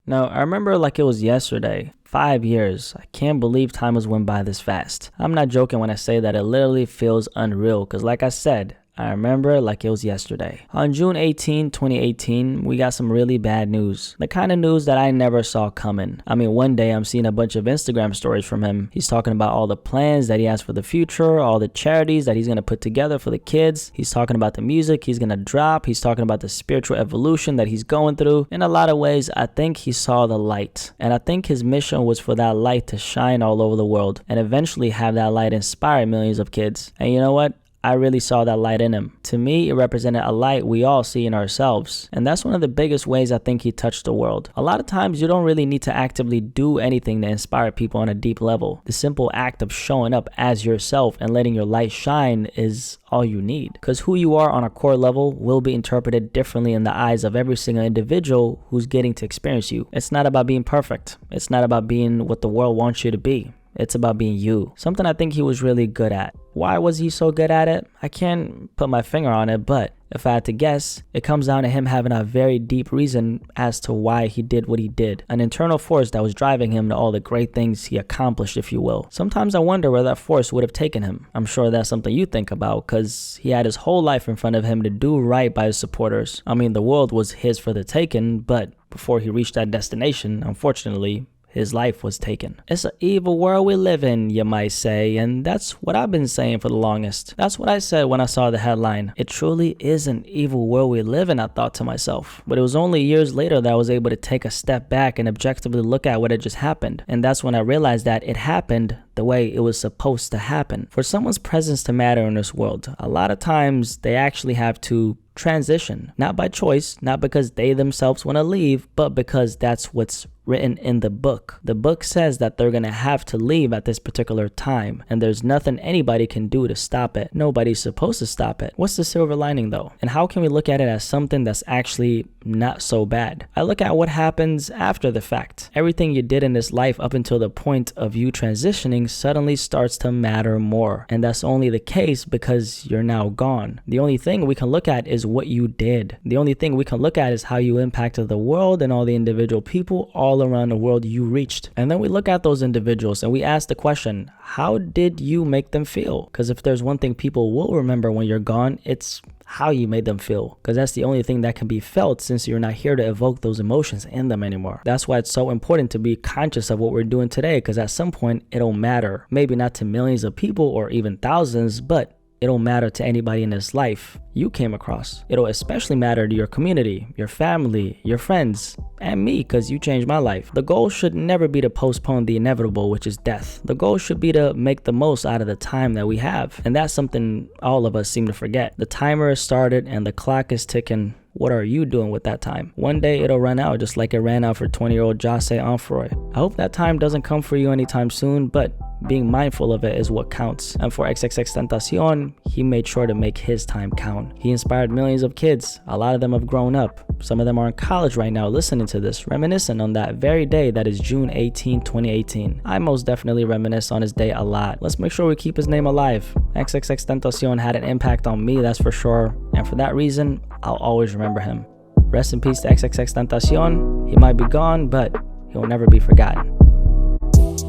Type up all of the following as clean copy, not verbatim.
Now, I remember like it was yesterday. 5 years. I can't believe time has went by this fast. I'm not joking when I say that it literally feels unreal because like I said, I remember it like it was yesterday. On June 18, 2018, we got some really bad news. The kind of news that I never saw coming. I mean, one day I'm seeing a bunch of Instagram stories from him. He's talking about all the plans that he has for the future, all the charities that he's going to put together for the kids. He's talking about the music he's going to drop. He's talking about the spiritual evolution that he's going through. In a lot of ways, I think he saw the light. And I think his mission was for that light to shine all over the world and eventually have that light inspire millions of kids. And you know what? I really saw that light in him. To me, it represented a light we all see in ourselves. And that's one of the biggest ways I think he touched the world. A lot of times you don't really need to actively do anything to inspire people on a deep level. The simple act of showing up as yourself and letting your light shine is all you need. Because who you are on a core level will be interpreted differently in the eyes of every single individual who's getting to experience you. It's not about being perfect. It's not about being what the world wants you to be. It's about being you. Something I think he was really good at. Why was he so good at it? I can't put my finger on it, but if I had to guess, it comes down to him having a very deep reason as to why he did what he did. An internal force that was driving him to all the great things he accomplished, if you will. Sometimes I wonder where that force would have taken him. I'm sure that's something you think about because he had his whole life in front of him to do right by his supporters. I mean, the world was his for the taking, but before he reached that destination, unfortunately, his life was taken. It's an evil world we live in, you might say, and that's what I've been saying for the longest. That's what I said when I saw the headline. It truly is an evil world we live in, I thought to myself. But it was only years later that I was able to take a step back and objectively look at what had just happened. And that's when I realized that it happened the way it was supposed to happen. For someone's presence to matter in this world, a lot of times they actually have to transition. Not by choice, not because they themselves want to leave, but because that's what's written in the book. The book says that they're going to have to leave at this particular time, and there's nothing anybody can do to stop it. Nobody's supposed to stop it. What's the silver lining though? And how can we look at it as something that's actually not so bad? I look at what happens after the fact. Everything you did in this life up until the point of you transitioning suddenly starts to matter more. And that's only the case because you're now gone. The only thing we can look at is what you did. The only thing we can look at is how you impacted the world and all the individual people all around the world you reached. And then we look at those individuals and we ask the question, how did you make them feel? Because if there's one thing people will remember when you're gone, it's how you made them feel, because that's the only thing that can be felt since you're not here to evoke those emotions in them anymore. That's why it's so important to be conscious of what we're doing today, because at some point it'll matter. Maybe not to millions of people or even thousands, but it'll matter to anybody in this life you came across. It'll especially matter to your community, your family, your friends, and me, because you changed my life. The goal should never be to postpone the inevitable, which is death. The goal should be to make the most out of the time that we have. And that's something all of us seem to forget. The timer is started and the clock is ticking. What are you doing with that time? One day it'll run out, just like it ran out for 20-year-old Jose Onfroy. I hope that time doesn't come for you anytime soon, but being mindful of it is what counts. And for XXXTentacion, he made sure to make his time count. He inspired millions of kids. A lot of them have grown up. Some of them are in college right now listening to this, reminiscing on that very day that is June 18, 2018. I most definitely reminisce on his day a lot. Let's make sure we keep his name alive. XXXTentacion had an impact on me, that's for sure. And for that reason, I'll always remember him. Rest in peace to XXXTentacion. He might be gone, but he'll never be forgotten.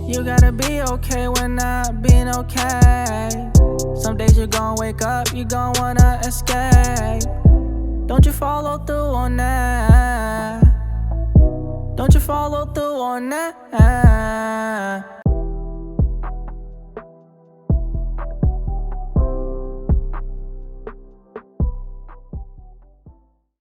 You gotta be okay when not being okay. Some days you're gonna wake up, you gonna wanna escape. Don't you follow through on that? Don't you follow through on that?